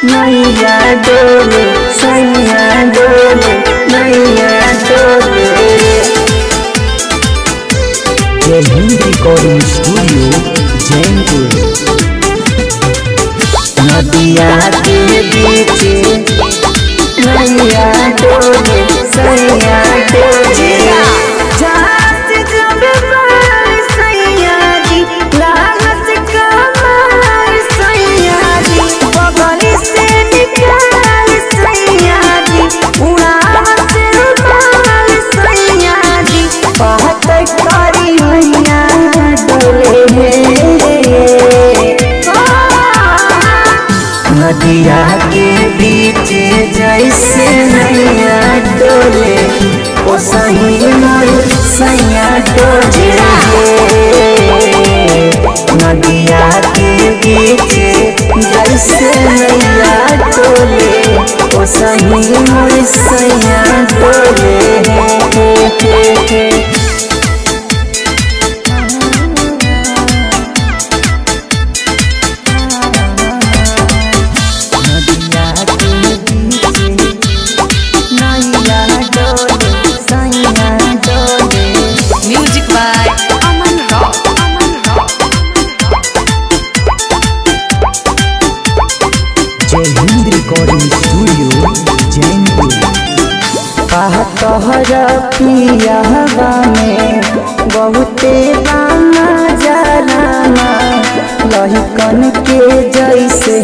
नैया डोले सैया डोले नैया डोले। जय हिंद रिकॉर्डिंग स्टूडियो जैनपुर। नदिया के बीच नैया डोले सैया डोले। जहाज जब पार सैया जी लालच कमार सैया जी बगल से निकाल सैया जी उड़ावत मार सैया जी बात करी मैया डोले। नदिया के बीच जैसे नैया डोले ओ सही मोर सैया डोले। नदिया के बीच जैसे नैया डोले ओ सही मोर सैया डोले। Music by Aman Rock. Jai Hind recording studio Jainpur. तोहरा पियावा में बहुते बामा जलाना लहिकन के जैसे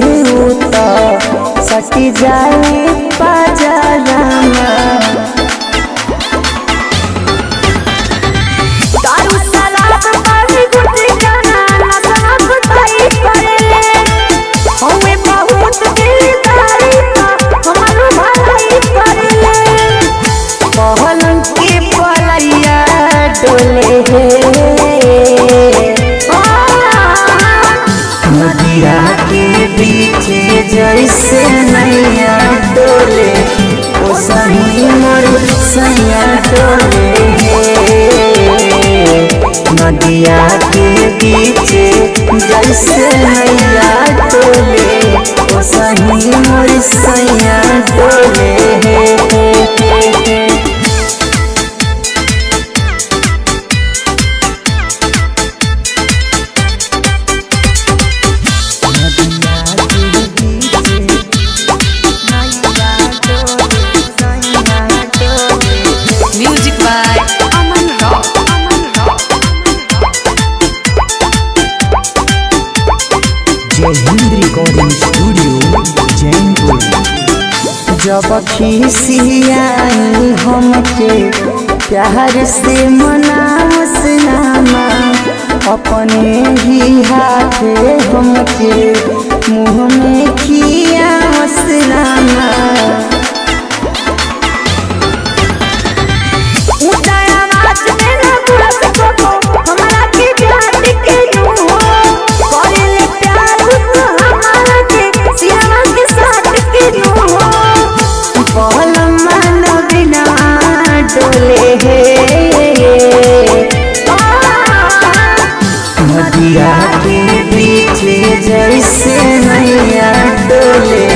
उता सटी जाए पाजलाना। पहलंग के पलैया डोले नदिया के बीच जैसे नैया डोले ओ सही मोर सैया डोले। नदिया के बीच जैसे नैया डोले ओ सही मोर सैया डोले। Music by Aman Rock. Jai Hind recording studio Jainpur. जब खिसियाई हमके प्यार से मनावस नामा अपने ही हाथे हमके मुँह में खियावस नामा। नदिया के बीच जैसे नैया डोले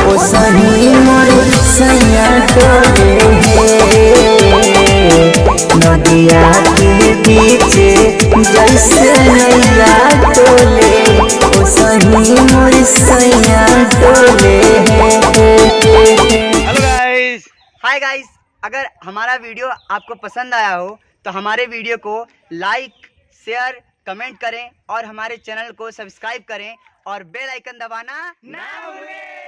ओ सही मोर सैया डोले। नदिया के बीच जैसे नैया डोले ओ सही मोर सैया डोले। हाय गाइस, अगर हमारा वीडियो आपको पसंद आया हो तो हमारे वीडियो को लाइक शेयर कमेंट करें और हमारे चैनल को सब्सक्राइब करें और बेल आइकन दबाना ना भूलें।